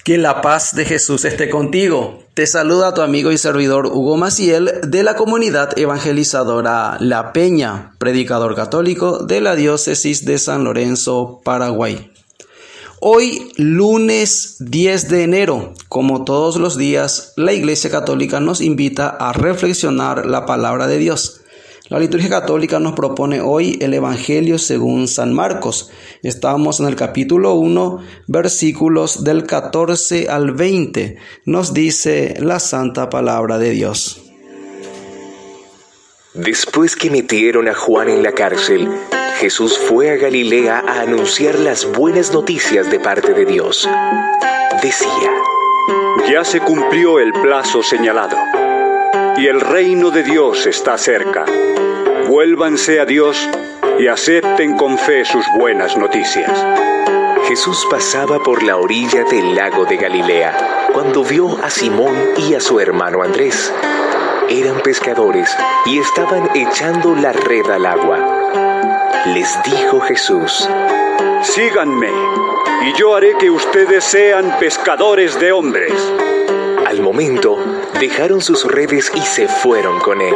Que la paz de Jesús esté contigo. Te saluda tu amigo y servidor Hugo Maciel de la comunidad evangelizadora La Peña, predicador católico de la diócesis de San Lorenzo, Paraguay. Hoy, lunes 10 de enero, como todos los días, la Iglesia Católica nos invita a reflexionar la palabra de Dios. La liturgia católica nos propone hoy el Evangelio según San Marcos. Estamos en el capítulo 1, versículos del 14 al 20. Nos dice la santa palabra de Dios. Después que metieron a Juan en la cárcel, Jesús fue a Galilea a anunciar las buenas noticias de parte de Dios. Decía: Ya se cumplió el plazo señalado, y el reino de Dios está cerca. Vuélvanse a Dios y acepten con fe sus buenas noticias. Jesús pasaba por la orilla del lago de Galilea cuando vio a Simón y a su hermano Andrés. Eran pescadores y estaban echando la red al agua. Les dijo Jesús: Síganme, y yo haré que ustedes sean pescadores de hombres. Al momento, dejaron sus redes y se fueron con él.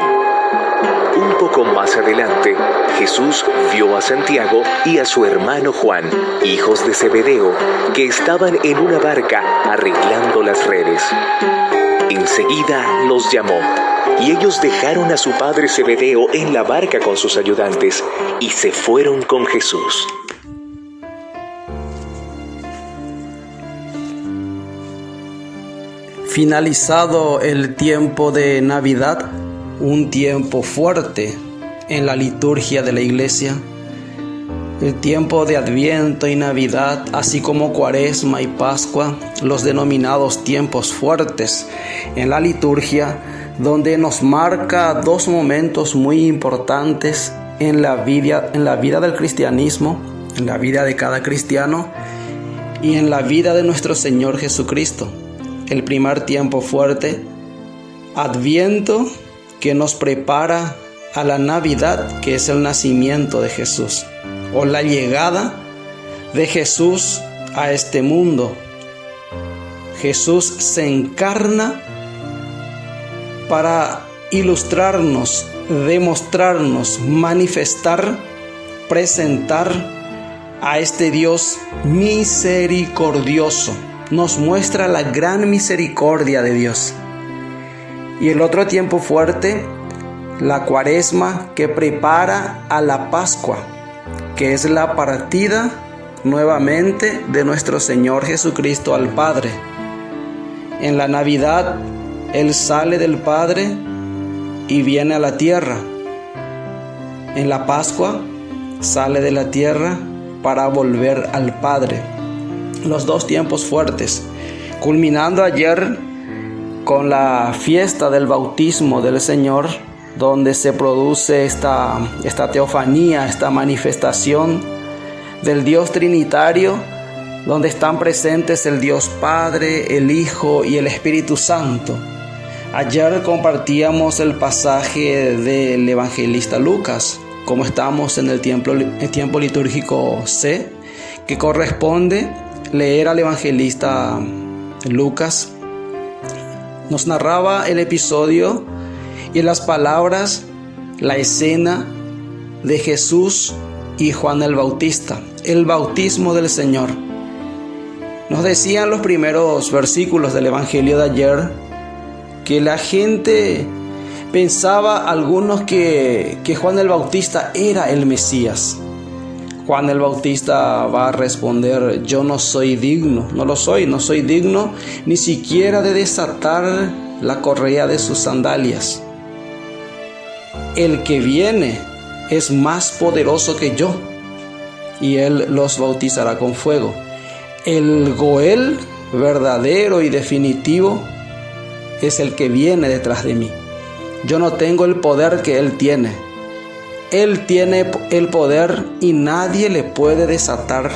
Un poco más adelante, Jesús vio a Santiago y a su hermano Juan, hijos de Zebedeo, que estaban en una barca arreglando las redes. Enseguida los llamó, y ellos dejaron a su padre Zebedeo en la barca con sus ayudantes y se fueron con Jesús. Finalizado el tiempo de Navidad, un tiempo fuerte en la liturgia de la Iglesia, el tiempo de Adviento y Navidad, así como Cuaresma y Pascua, los denominados tiempos fuertes en la liturgia, donde nos marca dos momentos muy importantes en la vida del cristianismo, en la vida de cada cristiano y en la vida de nuestro Señor Jesucristo. El primer tiempo fuerte, Adviento, que nos prepara a la Navidad, que es el nacimiento de Jesús, o la llegada de Jesús a este mundo. Jesús se encarna para ilustrarnos, demostrarnos, manifestar, presentar a este Dios misericordioso. Nos muestra la gran misericordia de Dios. Y el otro tiempo fuerte, la Cuaresma, que prepara a la Pascua, que es la partida nuevamente de nuestro Señor Jesucristo al Padre. En la Navidad, Él sale del Padre y viene a la tierra. En la Pascua, sale de la tierra para volver al Padre. Los dos tiempos fuertes, culminando ayer con la fiesta del bautismo del Señor, donde se produce esta teofanía, esta manifestación del Dios Trinitario, donde están presentes el Dios Padre, el Hijo y el Espíritu Santo. Ayer compartíamos el pasaje del evangelista Lucas, como estamos en el tiempo litúrgico C, que corresponde leer al evangelista Lucas. Nos narraba el episodio y las palabras, la escena de Jesús y Juan el Bautista, el bautismo del Señor. Nos decían los primeros versículos del Evangelio de ayer que la gente pensaba, algunos, que Juan el Bautista era el Mesías. Juan el Bautista va a responder: yo no soy digno, no soy digno ni siquiera de desatar la correa de sus sandalias. El que viene es más poderoso que yo, y él los bautizará con fuego. El Goel verdadero y definitivo es el que viene detrás de mí. Yo no tengo el poder que él tiene. Él tiene el poder y nadie le puede desatar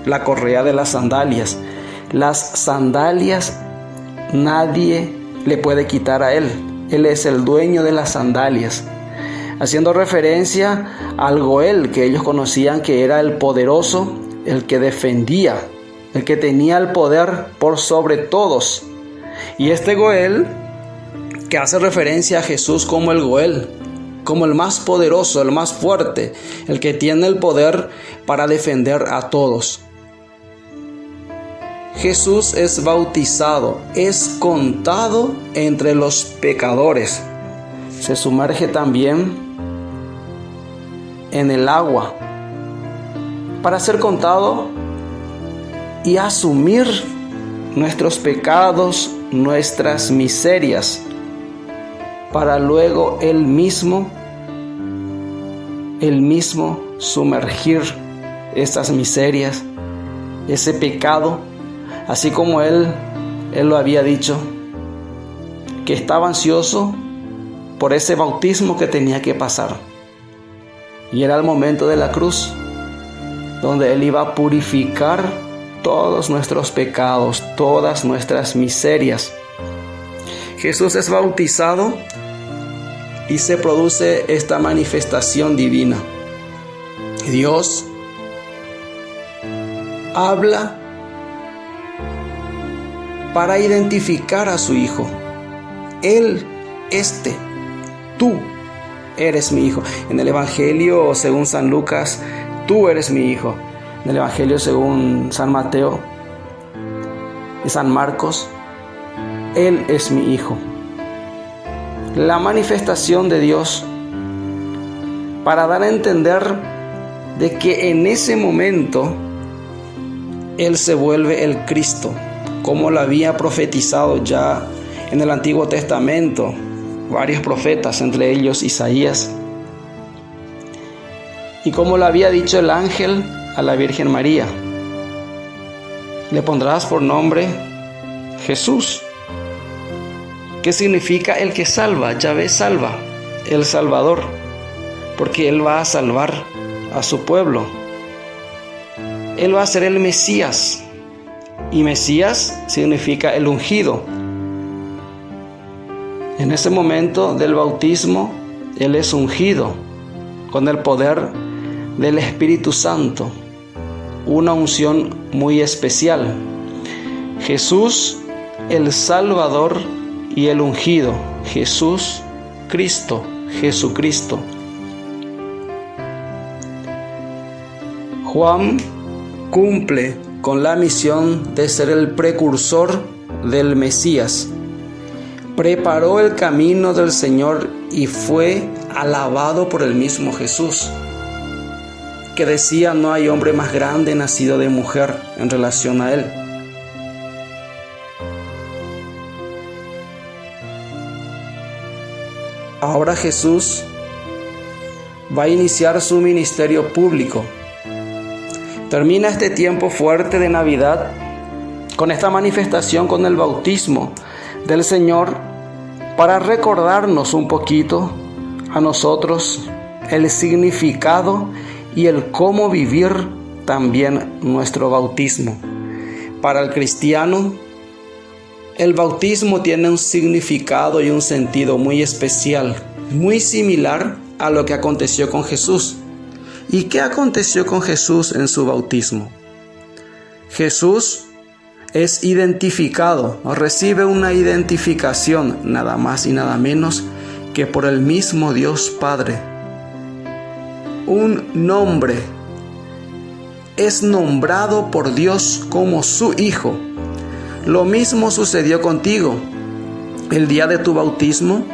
la correa de las sandalias. Las sandalias nadie le puede quitar a él. Él es el dueño de las sandalias. Haciendo referencia al Goel, que ellos conocían que era el poderoso, el que defendía el que tenía el poder por sobre todos. Y este Goel, que hace referencia a Jesús como el Goel, como el más poderoso, el más fuerte, el que tiene el poder para defender a todos. Jesús es bautizado, es contado entre los pecadores. Se sumerge también en el agua para ser contado y asumir nuestros pecados, nuestras miserias, para luego Él mismo sumergir estas miserias, ese pecado, así como Él lo había dicho, que estaba ansioso por ese bautismo que tenía que pasar. Y era el momento de la cruz, donde Él iba a purificar todos nuestros pecados, todas nuestras miserias. Jesús es bautizado y se produce esta manifestación divina. Dios habla para identificar a su Hijo. Él, tú eres mi Hijo. En el Evangelio según San Lucas, tú eres mi Hijo. En el Evangelio según San Mateo y San Marcos, Él es mi Hijo. La manifestación de Dios para dar a entender de que en ese momento Él se vuelve el Cristo, como lo había profetizado ya en el Antiguo Testamento varios profetas, entre ellos Isaías, y como lo había dicho el ángel a la Virgen María: le pondrás por nombre Jesús, que significa el que salva. Yahvé salva, el Salvador, porque Él va a salvar a su pueblo. Él va a ser el Mesías, y Mesías significa el ungido. En ese momento del bautismo, Él es ungido con el poder del Espíritu Santo, una unción muy especial. Jesús, el Salvador y el ungido, Jesús, Cristo, Jesucristo. Juan cumple con la misión de ser el precursor del Mesías. Preparó el camino del Señor y fue alabado por el mismo Jesús, que decía: no hay hombre más grande nacido de mujer en relación a Él. Ahora Jesús va a iniciar su ministerio público. Termina este tiempo fuerte de Navidad con esta manifestación, con el bautismo del Señor, para recordarnos un poquito a nosotros el significado y el cómo vivir también nuestro bautismo. Para el cristiano, el bautismo tiene un significado y un sentido muy especial, muy similar a lo que aconteció con Jesús. ¿Y qué aconteció con Jesús en su bautismo? Jesús es identificado, recibe una identificación nada más y nada menos que por el mismo Dios Padre. Un nombre. Es nombrado por Dios como su Hijo. Lo mismo sucedió contigo. El día de tu bautismo,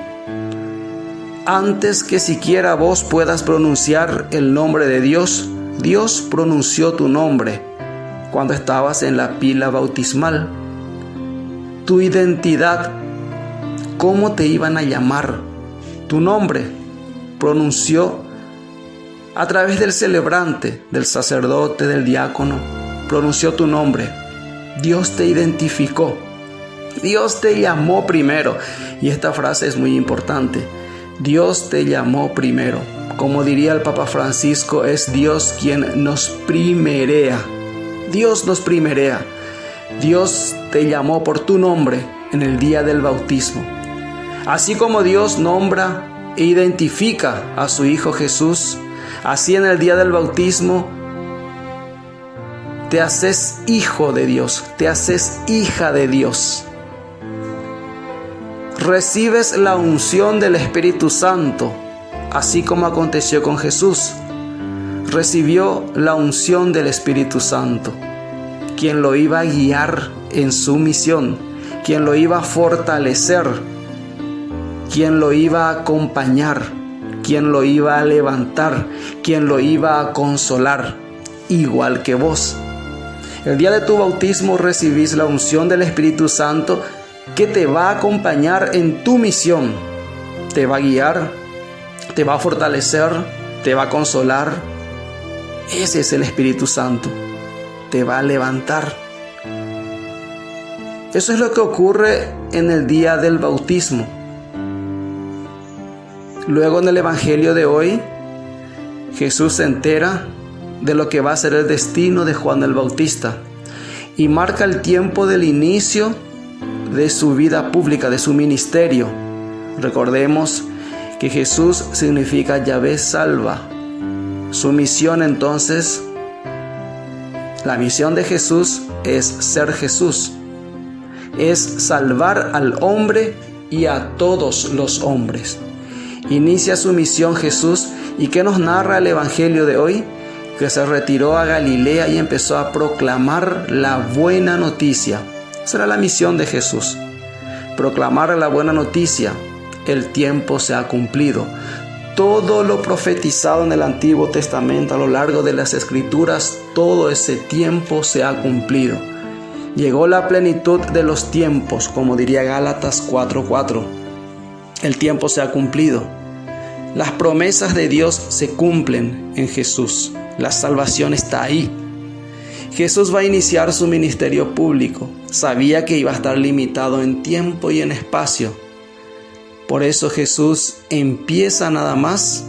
antes que siquiera vos puedas pronunciar el nombre de Dios, Dios pronunció tu nombre cuando estabas en la pila bautismal. Tu identidad, cómo te iban a llamar, tu nombre, pronunció a través del celebrante, del sacerdote, del diácono, pronunció tu nombre. Dios te identificó, Dios te llamó primero. Y esta frase es muy importante: Dios te llamó primero. Como diría el Papa Francisco, es Dios quien nos primerea. Dios nos primerea. Dios te llamó por tu nombre en el día del bautismo. Así como Dios nombra e identifica a su Hijo Jesús, así en el día del bautismo te haces hijo de Dios, te haces hija de Dios. Recibes la unción del Espíritu Santo, así como aconteció con Jesús. Recibió la unción del Espíritu Santo, quien lo iba a guiar en su misión, quien lo iba a fortalecer, quien lo iba a acompañar, quien lo iba a levantar, quien lo iba a consolar, igual que vos. El día de tu bautismo recibís la unción del Espíritu Santo que te va a acompañar en tu misión, te va a guiar, te va a fortalecer, te va a consolar. Ese es el Espíritu Santo, te va a levantar. Eso es lo que ocurre en el día del bautismo. Luego en el Evangelio de hoy, Jesús se entera de lo que va a ser el destino de Juan el Bautista y marca el tiempo del inicio de su vida pública, de su ministerio. Recordemos que Jesús significa Yahvé salva. Su misión entonces, la misión de Jesús es ser Jesús, es salvar al hombre y a todos los hombres. Inicia su misión Jesús, y ¿qué nos narra el Evangelio de hoy? Que se retiró a Galilea y empezó a proclamar la buena noticia. Esa era la misión de Jesús, proclamar la buena noticia. El tiempo se ha cumplido. Todo lo profetizado en el Antiguo Testamento a lo largo de las Escrituras, todo ese tiempo se ha cumplido. Llegó la plenitud de los tiempos, como diría Gálatas 4:4. El tiempo se ha cumplido. Las promesas de Dios se cumplen en Jesús. La salvación está ahí. Jesús va a iniciar su ministerio público. Sabía que iba a estar limitado en tiempo y en espacio. Por eso Jesús empieza nada más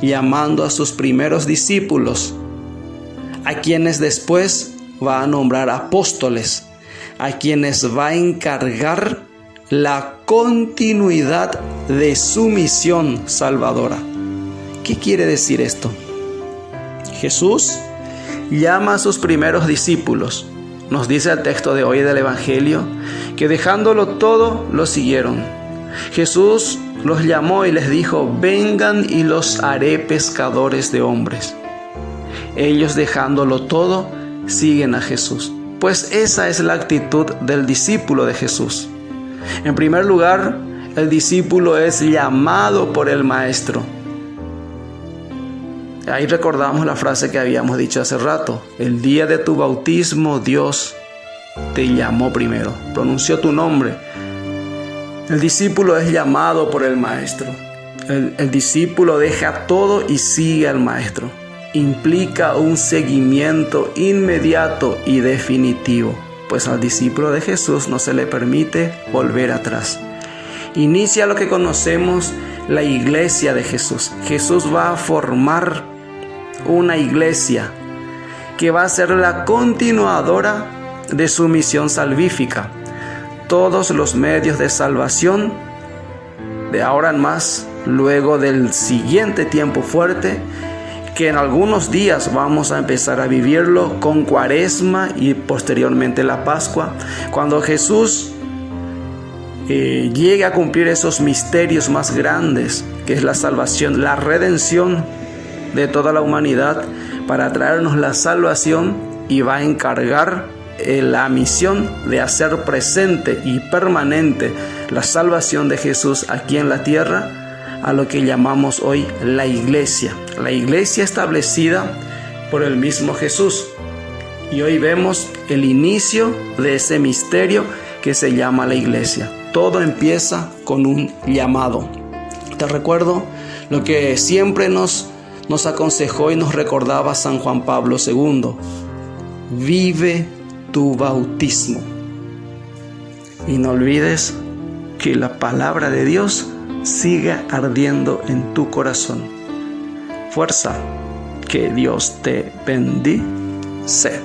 llamando a sus primeros discípulos, a quienes después va a nombrar apóstoles, a quienes va a encargar la continuidad de su misión salvadora. ¿Qué quiere decir esto? Jesús llama a sus primeros discípulos. Nos dice el texto de hoy del Evangelio que dejándolo todo, lo siguieron. Jesús los llamó y les dijo: vengan y los haré pescadores de hombres. Ellos, dejándolo todo, siguen a Jesús. Pues esa es la actitud del discípulo de Jesús. En primer lugar, el discípulo es llamado por el Maestro. Ahí recordamos la frase que habíamos dicho hace rato. El día de tu bautismo, Dios te llamó primero, pronunció tu nombre. El discípulo es llamado por el Maestro. El discípulo deja todo y sigue al Maestro. Implica un seguimiento inmediato y definitivo, pues al discípulo de Jesús no se le permite volver atrás. Inicia lo que conocemos, la iglesia de Jesús. Jesús va a formar una iglesia que va a ser la continuadora de su misión salvífica. Todos los medios de salvación, de ahora en más, luego del siguiente tiempo fuerte, que en algunos días vamos a empezar a vivirlo con Cuaresma y posteriormente la Pascua, cuando Jesús llegue a cumplir esos misterios más grandes, que es la salvación, la redención de toda la humanidad, para traernos la salvación, y va a encargar la misión de hacer presente y permanente la salvación de Jesús aquí en la tierra, a lo que llamamos hoy la iglesia establecida por el mismo Jesús. Y hoy vemos el inicio de ese misterio que se llama la iglesia. Todo empieza con un llamado. Te recuerdo lo que siempre nos aconsejó y nos recordaba San Juan Pablo II: vive tu bautismo. Y no olvides que la palabra de Dios siga ardiendo en tu corazón. Fuerza, que Dios te bendice.